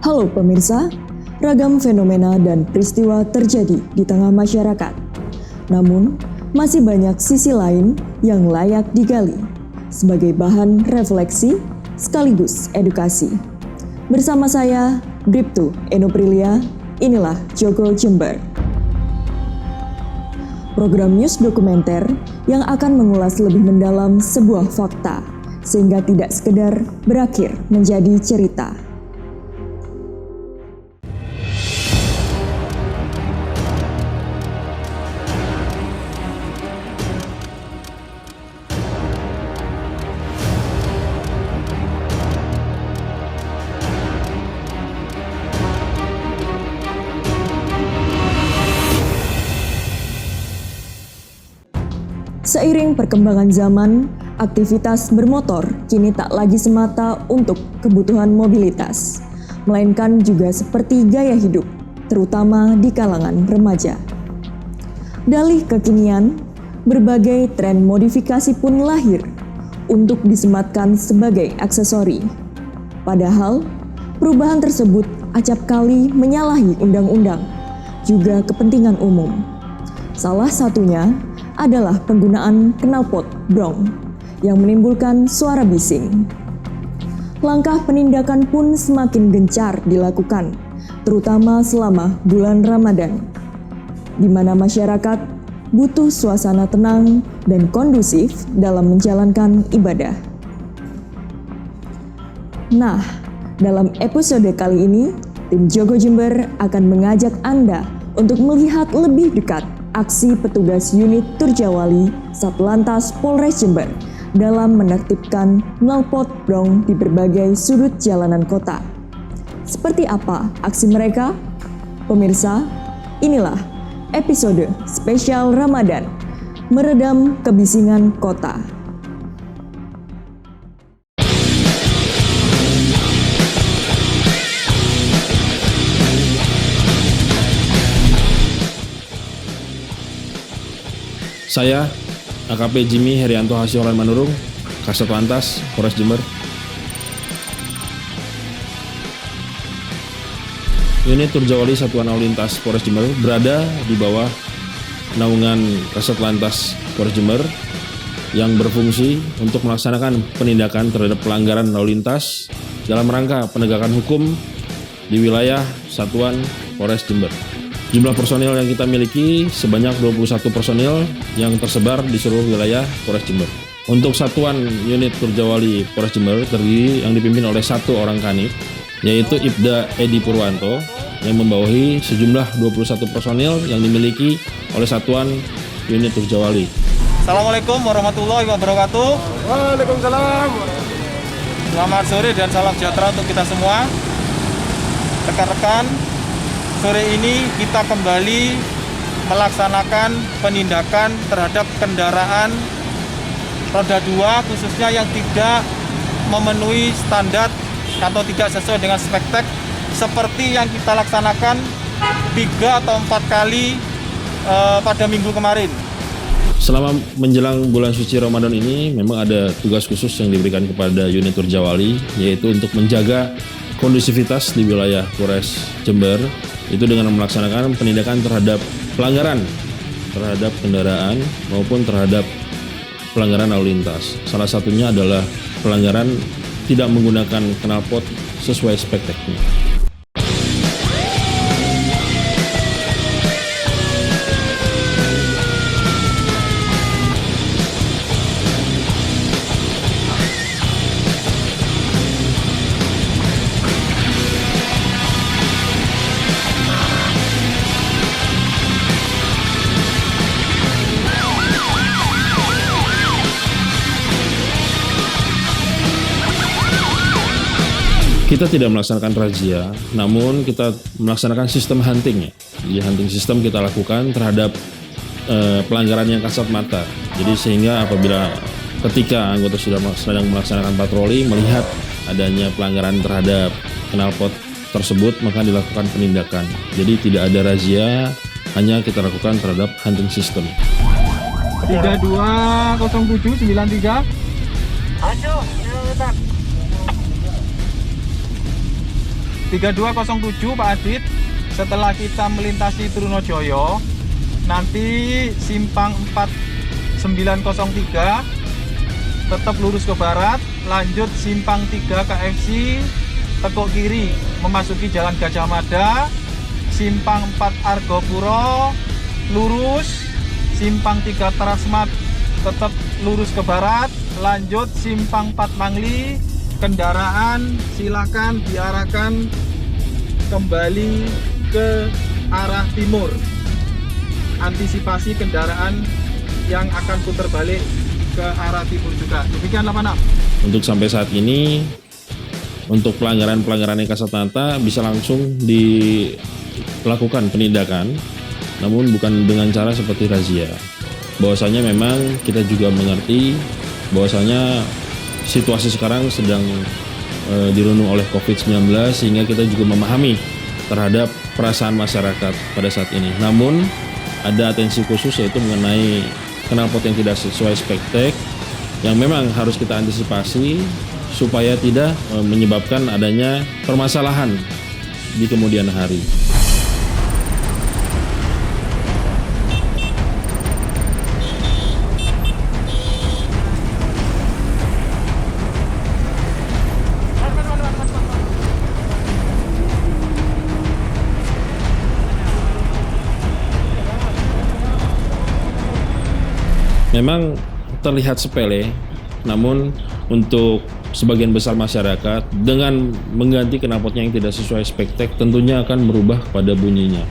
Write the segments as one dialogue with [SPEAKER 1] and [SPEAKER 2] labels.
[SPEAKER 1] Halo pemirsa, ragam fenomena dan peristiwa terjadi di tengah masyarakat. Namun, masih banyak sisi lain yang layak digali sebagai bahan refleksi sekaligus edukasi. Bersama saya, Bribtu Enoprilia, inilah Jogo Jember. Program news dokumenter yang akan mengulas lebih mendalam sebuah fakta, sehingga tidak sekedar berakhir menjadi cerita. Seiring perkembangan zaman, aktivitas bermotor kini tak lagi semata untuk kebutuhan mobilitas, melainkan juga seperti gaya hidup, terutama di kalangan remaja. Dalih kekinian, berbagai tren modifikasi pun lahir untuk disematkan sebagai aksesori. Padahal, perubahan tersebut acap kali menyalahi undang-undang, juga kepentingan umum. Salah satunya adalah penggunaan knalpot brong yang menimbulkan suara bising. Langkah penindakan pun semakin gencar dilakukan, terutama selama bulan Ramadan, di mana masyarakat butuh suasana tenang dan kondusif dalam menjalankan ibadah. Nah, dalam episode kali ini, tim Jogo Jember akan mengajak Anda untuk melihat lebih dekat aksi petugas unit Turjawali Satlantas Polres Jember dalam menertibkan knalpot brong di berbagai sudut jalanan kota. Seperti apa aksi mereka? Pemirsa, inilah episode spesial Ramadan, Meredam Kebisingan Kota.
[SPEAKER 2] Saya, AKP Jimmy Herianto Hasiolan Manurung, Kasat Lantas, Polres Jember. Unit Turjawali Satuan Lalu Lintas Polres Jember berada di bawah naungan Kasat Lantas Polres Jember yang berfungsi untuk melaksanakan penindakan terhadap pelanggaran lalu lintas dalam rangka penegakan hukum di wilayah Satuan Polres Jember. Jumlah personil yang kita miliki sebanyak 21 personil yang tersebar di seluruh wilayah Polres Jember. Untuk satuan unit Turjawali Polres Jember terdiri yang dipimpin oleh satu orang kanit, yaitu Ibda Edi Purwanto, yang membawahi sejumlah 21 personil yang dimiliki oleh satuan unit Turjawali.
[SPEAKER 3] Assalamualaikum warahmatullahi wabarakatuh.
[SPEAKER 4] Waalaikumsalam.
[SPEAKER 3] Selamat sore dan salam sejahtera untuk kita semua. Rekan-rekan, sore ini kita kembali melaksanakan penindakan terhadap kendaraan roda 2 khususnya yang tidak memenuhi standar atau tidak sesuai dengan spek seperti yang kita laksanakan 3 atau 4 kali pada minggu kemarin.
[SPEAKER 2] Selama menjelang bulan suci Ramadan ini memang ada tugas khusus yang diberikan kepada unit Turjawali, yaitu untuk menjaga kondusivitas di wilayah Polres Jember, itu dengan melaksanakan penindakan terhadap pelanggaran terhadap kendaraan maupun terhadap pelanggaran lalu lintas. Salah satunya adalah pelanggaran tidak menggunakan knalpot sesuai spek teknik. Kita tidak melaksanakan razia, namun kita melaksanakan sistem hunting ya. Jadi hunting system kita lakukan terhadap pelanggaran yang kasat mata. Jadi sehingga apabila ketika anggota sudah sedang melaksanakan patroli melihat adanya pelanggaran terhadap knalpot tersebut, maka dilakukan penindakan. Jadi tidak ada razia, hanya kita lakukan terhadap hunting system.
[SPEAKER 4] 320793. Aduh,
[SPEAKER 3] 3207 Pak Adit, setelah kita melintasi Trunojoyo, nanti simpang 4903 tetap lurus ke barat, lanjut simpang 3 KFC, tekuk kiri memasuki Jalan Gajah Mada, simpang 4 Argopuro, lurus, simpang 3 Transmart tetap lurus ke barat, lanjut simpang 4 Mangli, kendaraan silakan diarahkan kembali ke arah timur. Antisipasi kendaraan yang akan putar balik ke arah timur juga. Demikian 86.
[SPEAKER 2] Untuk sampai saat ini, untuk pelanggaran-pelanggaran yang kasat mata bisa langsung dilakukan penindakan, namun bukan dengan cara seperti razia. Bahwasanya memang kita juga mengerti bahwasanya situasi sekarang sedang dirundung oleh COVID-19, sehingga kita juga memahami terhadap perasaan masyarakat pada saat ini. Namun ada atensi khusus, yaitu mengenai knalpot yang tidak sesuai spektek yang memang harus kita antisipasi supaya tidak menyebabkan adanya permasalahan di kemudian hari. Memang terlihat sepele, namun untuk sebagian besar masyarakat dengan mengganti knalpotnya yang tidak sesuai spektek tentunya akan merubah pada bunyinya.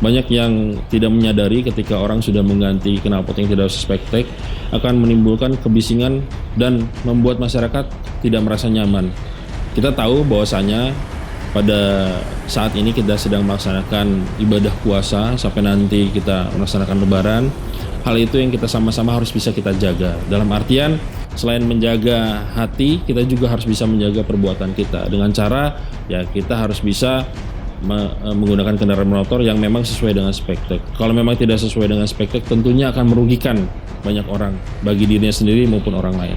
[SPEAKER 2] Banyak yang tidak menyadari ketika orang sudah mengganti knalpot yang tidak sesuai spektek akan menimbulkan kebisingan dan membuat masyarakat tidak merasa nyaman. Kita tahu bahwasanya pada saat ini kita sedang melaksanakan ibadah puasa sampai nanti kita melaksanakan lebaran. Hal itu yang kita sama-sama harus bisa kita jaga. Dalam artian, selain menjaga hati, kita juga harus bisa menjaga perbuatan kita. Dengan cara, ya kita harus bisa menggunakan kendaraan bermotor yang memang sesuai dengan spektek. Kalau memang tidak sesuai dengan spektek, tentunya akan merugikan banyak orang, bagi dirinya sendiri maupun orang lain.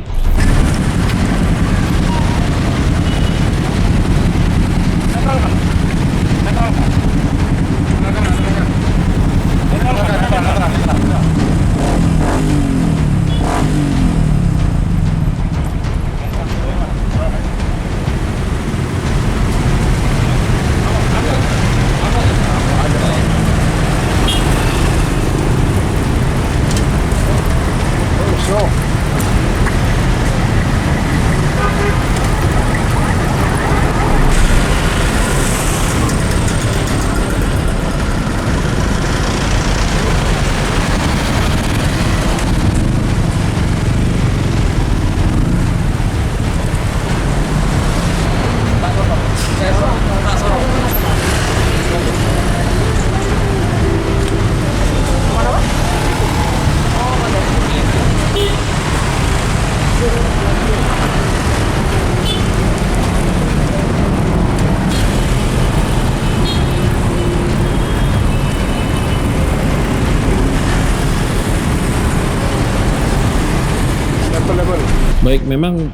[SPEAKER 2] Baik, memang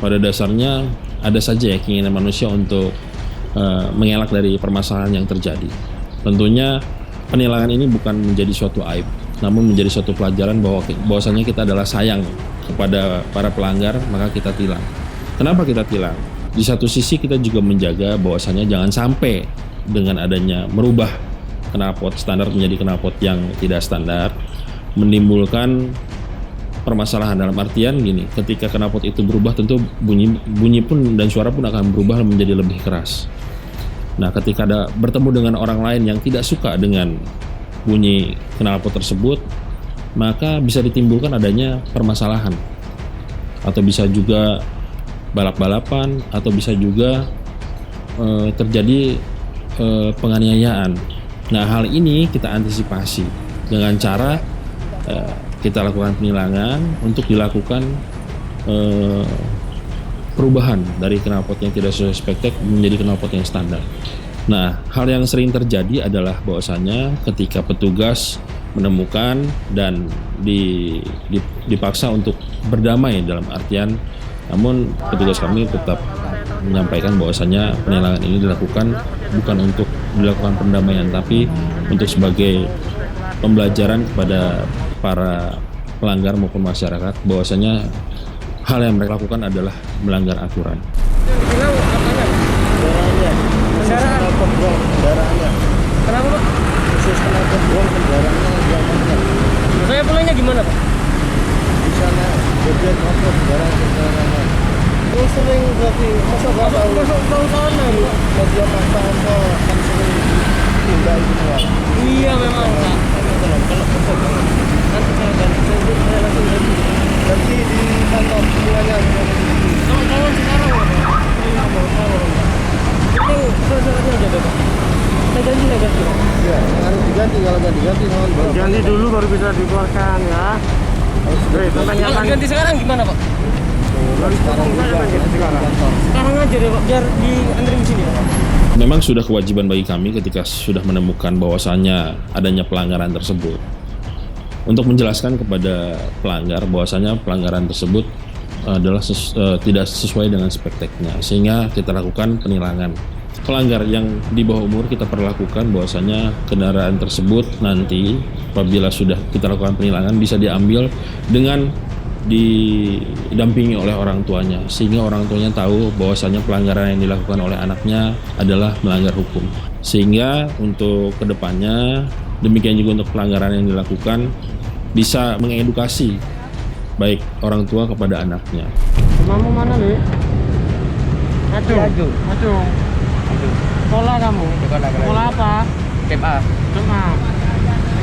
[SPEAKER 2] pada dasarnya ada saja ya keinginan manusia untuk mengelak dari permasalahan yang terjadi. Tentunya penilangan ini bukan menjadi suatu aib, namun menjadi suatu pelajaran bahwasanya kita adalah sayang kepada para pelanggar, maka kita tilang. Kenapa kita tilang? Di satu sisi kita juga menjaga bahwasanya jangan sampai dengan adanya merubah knalpot standar menjadi knalpot yang tidak standar menimbulkan permasalahan. Dalam artian gini, ketika knalpot itu berubah, tentu bunyi pun dan suara pun akan berubah menjadi lebih keras. Nah, ketika ada bertemu dengan orang lain yang tidak suka dengan bunyi knalpot tersebut, maka bisa ditimbulkan adanya permasalahan, atau bisa juga balap-balapan, atau bisa juga terjadi penganiayaan. Nah, hal ini kita antisipasi dengan cara kita lakukan penilangan untuk dilakukan perubahan dari knalpot yang tidak sesuai spektek menjadi knalpot yang standar. Nah, hal yang sering terjadi adalah bahwasanya ketika petugas menemukan dan dipaksa untuk berdamai, dalam artian Namun petugas kami tetap menyampaikan bahwasannya penilangan ini dilakukan bukan untuk dilakukan pendamaian, tapi untuk sebagai pembelajaran kepada para pelanggar maupun masyarakat bahwasanya hal yang mereka lakukan adalah melanggar aturan.
[SPEAKER 5] Kenapa Pak? Khusus kenapa buang kendaraannya. Saya pulangnya gimana Pak? Di sana bagian motor kendaraan. Oh sering berarti masuk sana Bu? Bagian apa kan sering pindah semua. Iya memang Pak. Kalau nanti saya langsung ganti di kantor semuanya. Kawan sekarang ya Pak? Ini selesai aja Pak. Saya ganti. Iya, harus diganti. Kalau nggak diganti mohon ganti dulu baru bisa dikeluarkan ya. Kalau ganti sekarang gimana Pak? Sekarang aja deh Pak, biar diantri di sini Pak.
[SPEAKER 2] Memang sudah kewajiban bagi kami ketika sudah menemukan bahwasannya adanya pelanggaran tersebut untuk menjelaskan kepada pelanggar bahwasannya pelanggaran tersebut adalah tidak sesuai dengan spekteknya, sehingga kita lakukan penilangan. Pelanggar yang di bawah umur kita perlakukan bahwasannya kendaraan tersebut nanti apabila sudah kita lakukan penilangan bisa diambil dengan didampingi oleh orang tuanya, sehingga orang tuanya tahu bahwasannya pelanggaran yang dilakukan oleh anaknya adalah melanggar hukum. Sehingga untuk kedepannya demikian juga untuk pelanggaran yang dilakukan bisa mengedukasi baik orang tua kepada anaknya.
[SPEAKER 5] Mamamu mana Le? Acung. Sekolah kamu? Sekolah apa? SMA.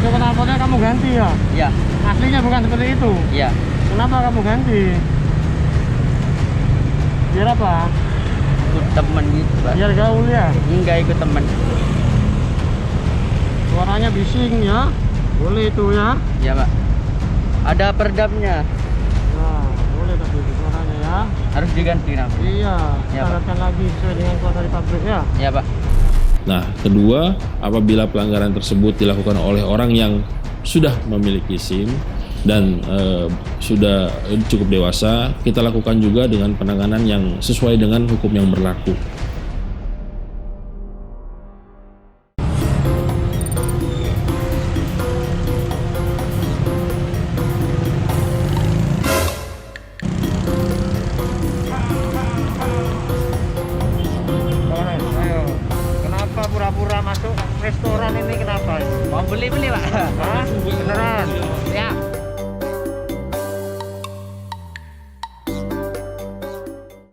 [SPEAKER 5] Itu knalpotnya kamu ganti ya?
[SPEAKER 6] Iya.
[SPEAKER 5] Aslinya bukan seperti itu?
[SPEAKER 6] Iya.
[SPEAKER 5] Kenapa kamu ganti? Biar apa?
[SPEAKER 6] Ikut temen gitu Pak.
[SPEAKER 5] Biar gaul ya?
[SPEAKER 6] Enggak ikut temen.
[SPEAKER 5] Suaranya bising ya? Boleh itu ya?
[SPEAKER 6] Iya Pak. Ada peredamnya.
[SPEAKER 5] Nah, boleh tapi itu suaranya ya?
[SPEAKER 6] Harus diganti nanti.
[SPEAKER 5] Iya,
[SPEAKER 6] Ya,
[SPEAKER 5] syaratkan lagi sesuai dengan keluar dari pabrik ya?
[SPEAKER 6] Iya Pak.
[SPEAKER 2] Nah, kedua, apabila pelanggaran tersebut dilakukan oleh orang yang sudah memiliki SIM dan sudah cukup dewasa, kita lakukan juga dengan penanganan yang sesuai dengan hukum yang berlaku.
[SPEAKER 5] Ayo, kenapa pura-pura masuk restoran ini kenapa?
[SPEAKER 6] Mau beli Pak.
[SPEAKER 5] Hah? Beneran?
[SPEAKER 6] Ya.